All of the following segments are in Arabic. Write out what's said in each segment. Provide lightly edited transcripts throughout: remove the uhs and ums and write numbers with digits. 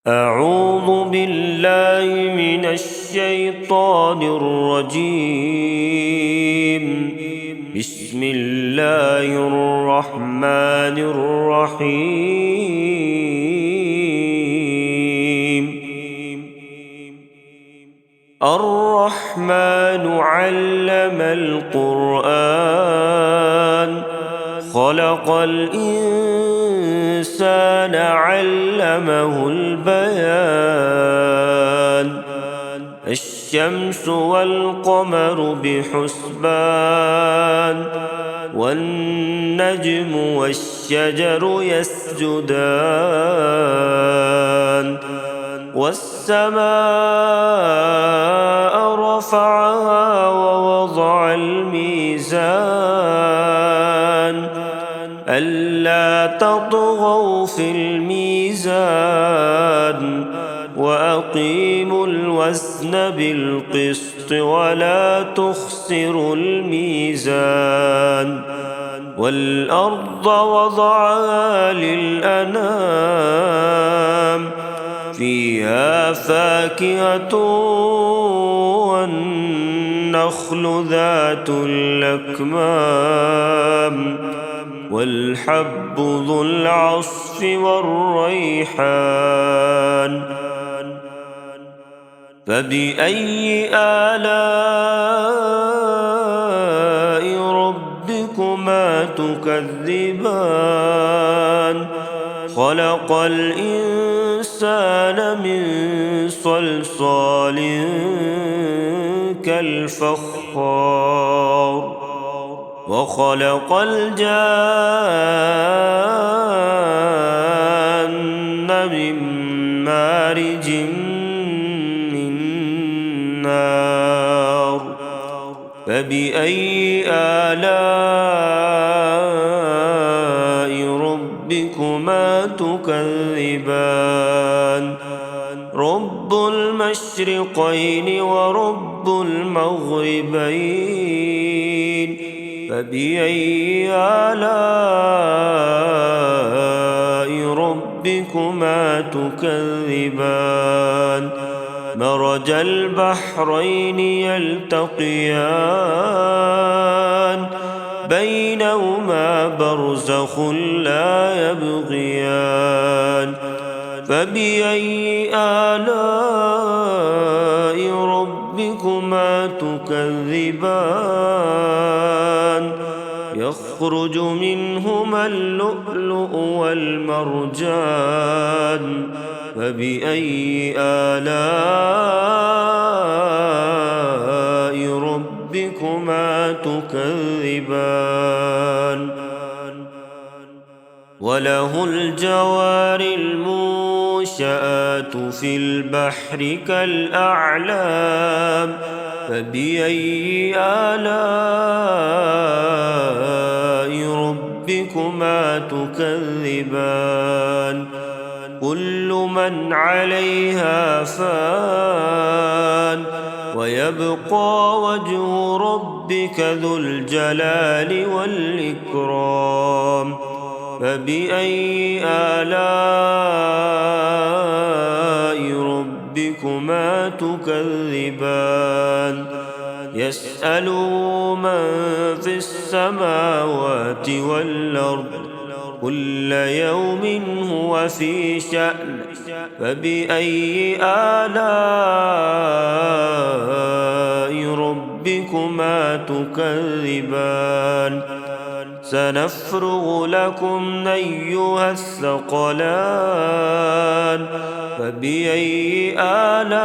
أعوذ بالله من الشيطان الرجيم. بسم الله الرحمن الرحيم. الرحمن علم القرآن، خلق الإنسان علمه البيان. الشمس والقمر بحسبان، والنجم والشجر يسجدان. والسماء رفعها ووضع الميزان، ألا تطغوا في الميزان، وأقيموا الوزن بالقسط ولا تخسروا الميزان. والأرض وضعها للأنام، فيها فاكهة والنخل ذات الأكمام، والحب ذو العصف والريحان. فبأي آلاء ربكما تكذبان؟ خلق الإنسان من صلصال كالفخار، وخلق الجان من مارج من نار. فبأي آلاء ربكما تكذبان؟ رب المشرقين ورب المغربين، فبأي آلاء ربكما تكذبان؟ مرج البحرين يلتقيان، بينهما برزخ لا يبغيان. فبأي آلاء ربكما تكذبان؟ يخرج منهما اللؤلؤ والمرجان. فبأي آلاء ربكما تكذبان؟ وله الجوار المنشآت في البحر كالأعلام. فبأي آلاء ربكما تكذبان؟ كل من عليها فان، ويبقى وجه ربك ذو الجلال والإكرام. فبأي آلاء ربكما تكذبان؟ يسأله من في السماوات والأرض، كل يوم هو في شأن. فبأي آلاء ربكما تكذبان؟ سنفرغ لكم أيها الثقلان. فبأي آلاء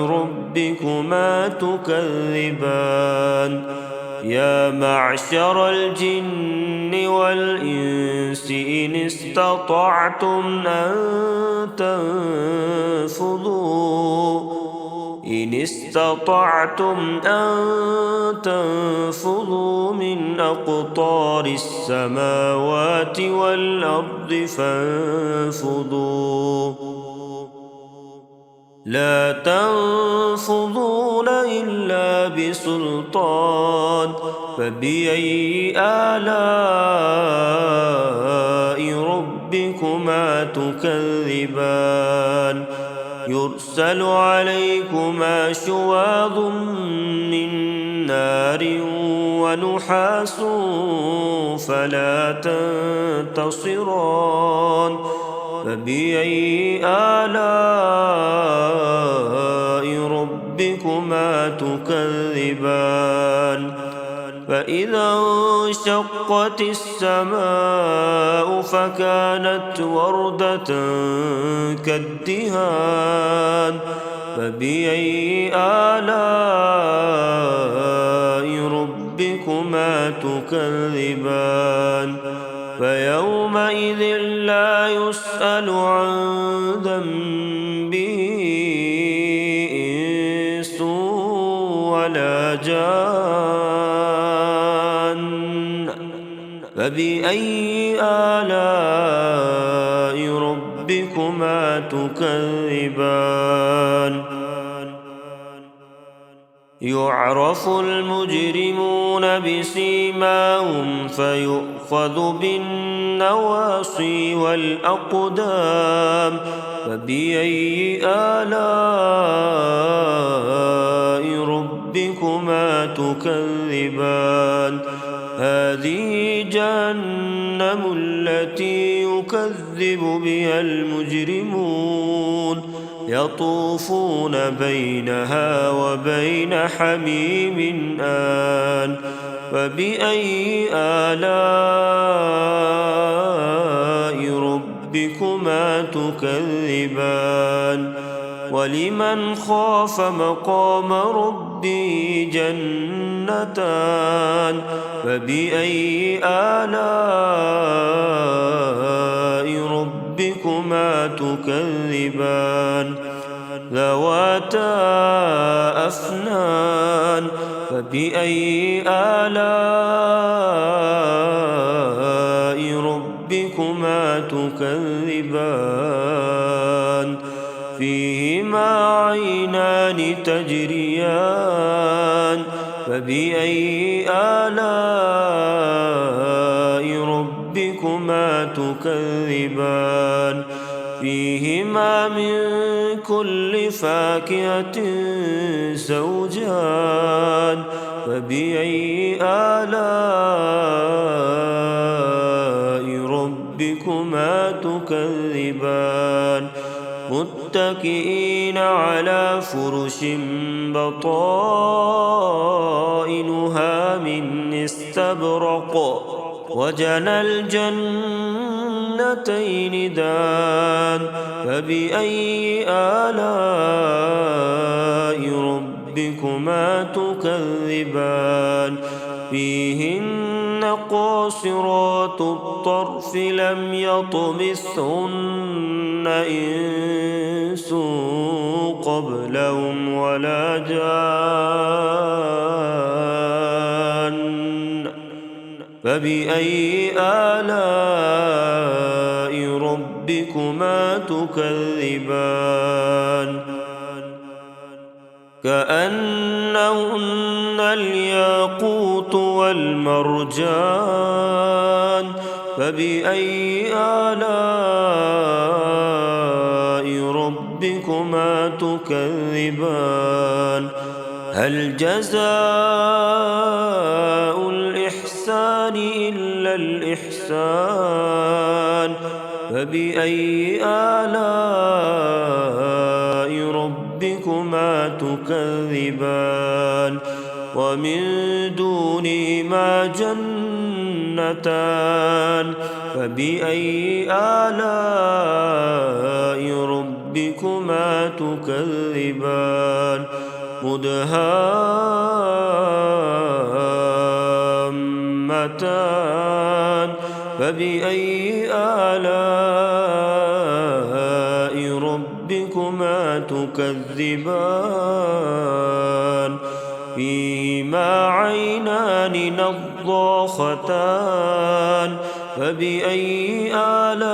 ربكما تكذبان؟ يا معشر الجن والإنس إن استطعتم أن تنفذوا من أقطار السماوات والأرض فانفذوا، لا تنفذون إلا بسلطان. فبأي آلاء ربكما ربكما تكذبان يرسل عليكما شواظ من نار ونحاس فلا تنتصران فبأي آلاء ربكما تكذبان فإذا انشقت السماء فكانت وردة كالدهان فبأي آلاء ربكما تكذبان فيومئذ لا يسأل عن ذنبه إنس ولا جان فبأي آلاء ربكما تكذبان يعرف المجرمون بسيماهم فيؤخذ بالنواصي والأقدام فبأي آلاء ربكما تكذبان هذه جهنم التي يكذب بها المجرمون يطوفون بينها وبين حميم آن فبأي آلاء ربكما تكذبان ولمن خاف مقام ربه جنتان فبأي آلاء ربكما تكذبان ذواتا أفنان فبأي آلاء ربكما تكذبان فيهما عينان تجريان فبأي آلاء ربكما تكذبان فيهما من كل فاكهة زوجان فبأي آلاء ربكما تكذبان متكئين على فرش بطائنها من استبرق وجنى الجنتين دان فبأي آلاء ربكما تكذبان فيهن قاصرات الطرف لم يطمثهن إنس قبلهم ولا جان فبأي آلاء ربكما تكذبان كأنهن الياقوت والمرجان فبأي آلاء ربكما تكذبان هل جزاء الإحسان إلا الإحسان فبأي آلاء ربكما تكذبان ومن دونهما جنتان فبأي آلاء ربكما تكذبان مدهامتان فبأي آلاء ربكما تكذبان فيهما عينان نضاختان فبأي آلاء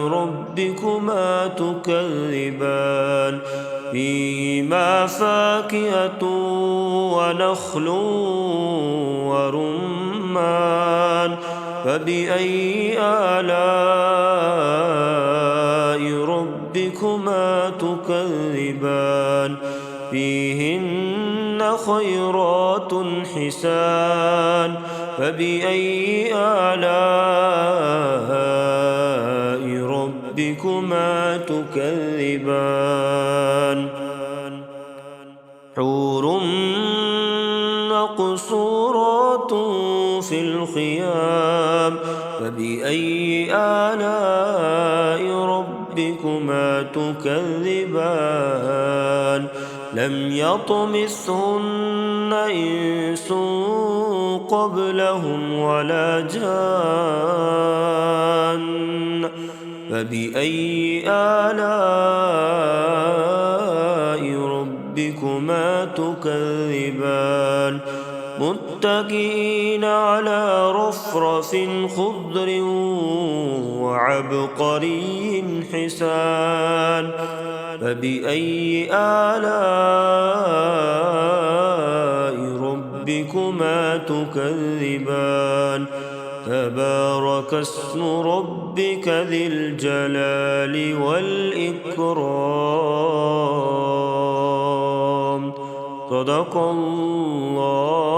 ربكما تكذبان فيهما فاكهة ونخل ورمان فبأي آلاء ربكما تكذبان فيهن خيرات حسان فبأي آلاء ربكما تكذبان حور مقصورات في الخيام فبأي آلاء ربكما تكذبان لم يطمثهن إنس قبلهم ولا جان فبأي آلاء ربكما تكذبان متكئين على رفرف خضر وعبقري حسان فبأي آلاء ربكما تكذبان تبارك اسم ربك ذي الجلال والإكرام صدق الله